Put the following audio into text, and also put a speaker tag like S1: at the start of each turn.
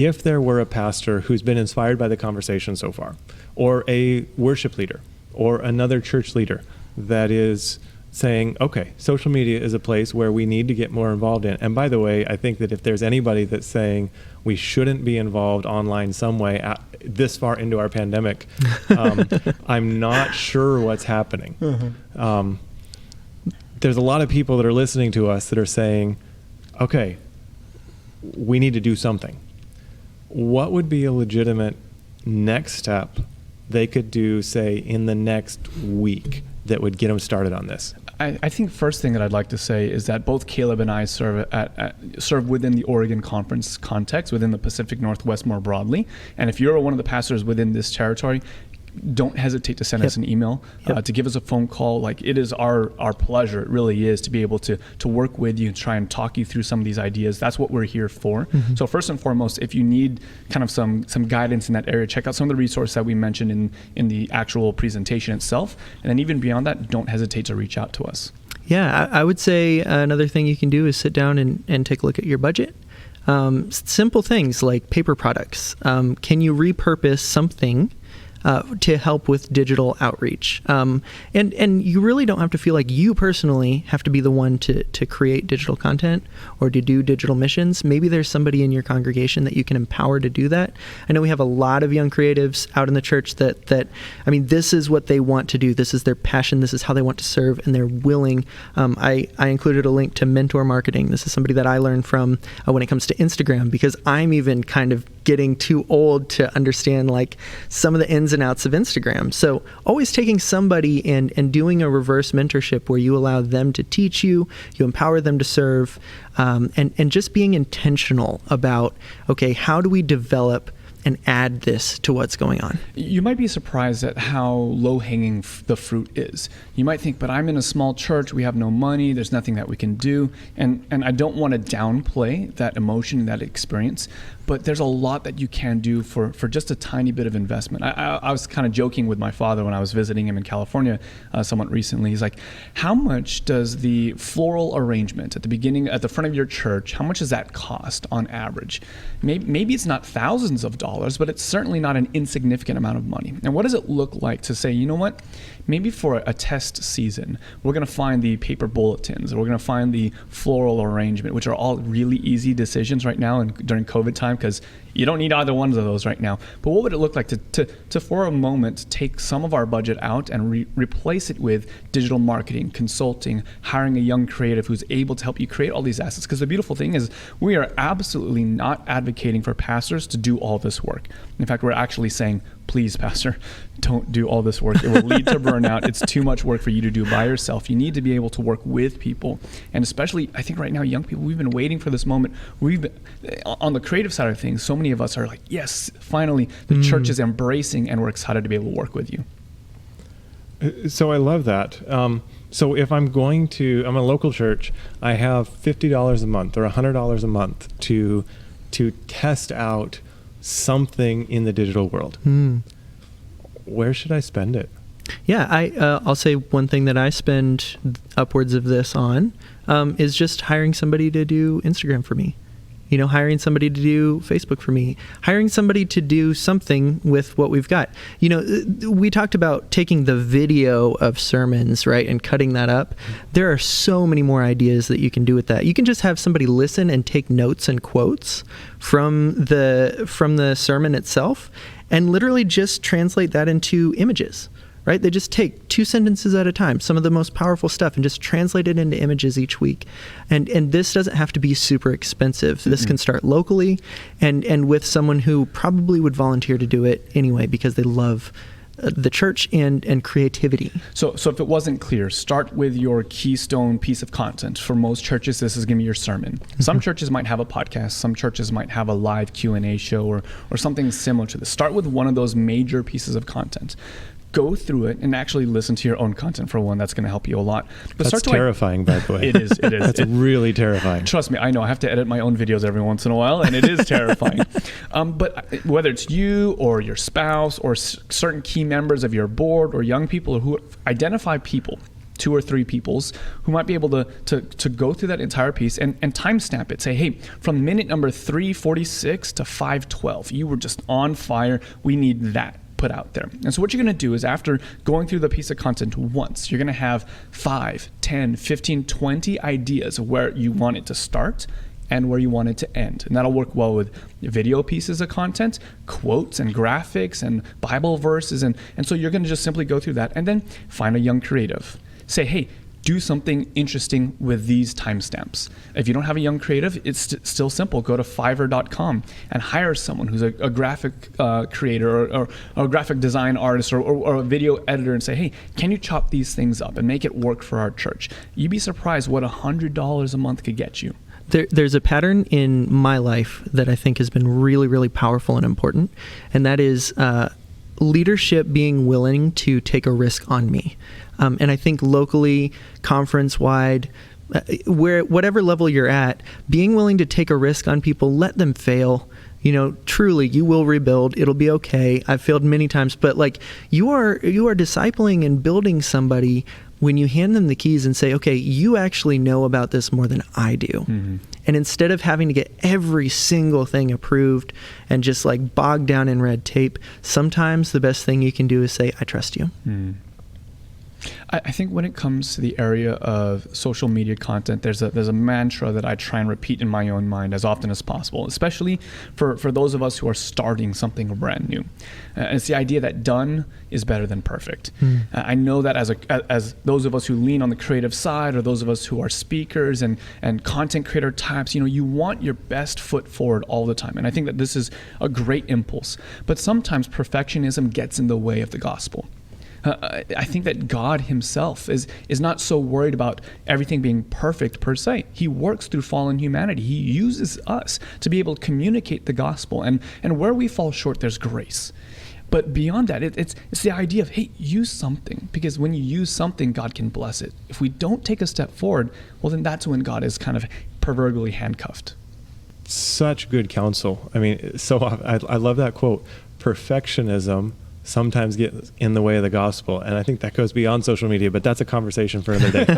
S1: if there were a pastor who's been inspired by the conversation so far, or a worship leader, or another church leader that is saying, okay, social media is a place where we need to get more involved in. And by the way, I think that if there's anybody that's saying we shouldn't be involved online some way this far into our pandemic, I'm not sure what's happening. There's a lot of people that are listening to us that are saying, okay, we need to do something. What would be a legitimate next step they could do, say, in the next week that would get them started on this?
S2: I think first thing that I'd like to say is that both Kaleb and I serve within the Oregon Conference context, within the Pacific Northwest more broadly. And if you're one of the pastors within this territory, don't hesitate to send us an email, to give us a phone call. Like, it is our pleasure, it really is, to be able to work with you and try and talk you through some of these ideas. That's what we're here for. So first and foremost, if you need kind of some guidance in that area, check out some of the resources that we mentioned in the actual presentation itself. And then even beyond that, don't hesitate to reach out to us.
S3: Yeah, I would say another thing you can do is sit down and take a look at your budget. Simple things like paper products. Can you repurpose something to help with digital outreach? And you really don't have to feel like you personally have to be the one to create digital content or to do digital missions. Maybe there's somebody in your congregation that you can empower to do that. I know we have a lot of young creatives out in the church that I mean, this is what they want to do. This is their passion. This is how they want to serve, and they're willing. I included a link to Mentor Marketing. This is somebody that I learned from when it comes to Instagram, because I'm even kind of getting too old to understand like some of the ins and outs of Instagram. So always taking somebody and doing a reverse mentorship where you allow them to teach you, you empower them to serve, and just being intentional about, okay, how do we develop and add this to what's going on?
S2: You might be surprised at how low-hanging the fruit is. You might think, but I'm in a small church, we have no money, there's nothing that we can do. And I don't want to downplay that emotion, that experience, but there's a lot that you can do for just a tiny bit of investment. I was kind of joking with my father when I was visiting him in California somewhat recently. He's like, how much does the floral arrangement at the front of your church, how much does that cost on average? Maybe it's not thousands of dollars, but it's certainly not an insignificant amount of money. And what does it look like to say, you know what, maybe for a test season, we're going to find the paper bulletins, or we're going to find the floral arrangement, which are all really easy decisions right now and during COVID time, because you don't need either one of those right now. But what would it look like to for a moment, take some of our budget out and replace it with digital marketing, consulting, hiring a young creative who's able to help you create all these assets? Because the beautiful thing is, we are absolutely not advocating for pastors to do all this work. In fact, we're actually saying, please, pastor, don't do all this work. It will lead to burnout. It's too much work for you to do by yourself. You need to be able to work with people. And especially, I think right now, young people, we've been waiting for this moment. We've been, on the creative side of things, so many of us are like, yes, finally, the church is embracing, and we're excited to be able to work with you.
S1: So I love that. So if I'm a local church, I have $50 a month or $100 a month to test out something in the digital world. Where should I spend it?
S3: Yeah, I'll say one thing that I spend upwards of this on is just hiring somebody to do Instagram for me. Hiring somebody to do Facebook for me, hiring somebody to do something with what we've got. We talked about taking the video of sermons, right, and cutting that up. There are so many more ideas that you can do with that. You can just have somebody listen and take notes and quotes from the sermon itself, and literally just translate that into images. Right? They just take 2 sentences at a time, some of the most powerful stuff, and just translate it into images each week. And this doesn't have to be super expensive. This can start locally and with someone who probably would volunteer to do it anyway because they love the church and creativity. So
S2: if it wasn't clear, start with your keystone piece of content. For most churches, this is going to be your sermon. Some churches might have a podcast. Some churches might have a live Q&A show or something similar to this. Start with one of those major pieces of content. Go through it and actually listen to your own content for one. That's going to help you a lot. But
S1: that's terrifying, by the way.
S2: It is.
S1: That's really terrifying.
S2: Trust me, I know. I have to edit my own videos every once in a while, and it is terrifying. But whether it's you or your spouse or certain key members of your board or young people who identify people 2 or 3 peoples who might be able to go through that entire piece and timestamp it. Say, hey, from minute number 3:46 to 5:12, you were just on fire. We need that put out there. And so what you're going to do is, after going through the piece of content once, you're going to have 5, 10, 15, 20 ideas of where you want it to start and where you want it to end. And that'll work well with video pieces of content, quotes and graphics and Bible verses. And so you're going to just simply go through that and then find a young creative. Say, hey, do something interesting with these timestamps. If you don't have a young creative, it's still simple. Go to Fiverr.com and hire someone who's a graphic creator or a graphic design artist or a video editor and say, hey, can you chop these things up and make it work for our church? You'd be surprised what $100 a month could get you.
S3: There's a pattern in my life that I think has been really, really powerful and important, and that is leadership being willing to take a risk on me. And I think locally, conference-wide, whatever level you're at, being willing to take a risk on people, let them fail. Truly, you will rebuild. It'll be okay. I've failed many times, but you are discipling and building somebody when you hand them the keys and say, okay, you actually know about this more than I do. Mm-hmm. And instead of having to get every single thing approved and just bogged down in red tape, sometimes the best thing you can do is say, I trust you.
S2: Mm. I think when it comes to the area of social media content, there's a mantra that I try and repeat in my own mind as often as possible, especially for those of us who are starting something brand new. It's the idea that done is better than perfect. Mm. I know that as those of us who lean on the creative side, or those of us who are speakers and content creator types, you want your best foot forward all the time. And I think that this is a great impulse. But sometimes perfectionism gets in the way of the gospel. I think that God himself is not so worried about everything being perfect per se. He works through fallen humanity. He uses us to be able to communicate the gospel. And where we fall short, there's grace. But beyond that, it's the idea of, hey, use something. Because when you use something, God can bless it. If we don't take a step forward, well, then that's when God is kind of proverbially handcuffed.
S1: Such good counsel. I mean, I love that quote. Perfectionism sometimes get in the way of the gospel. And I think that goes beyond social media, but that's a conversation for another day.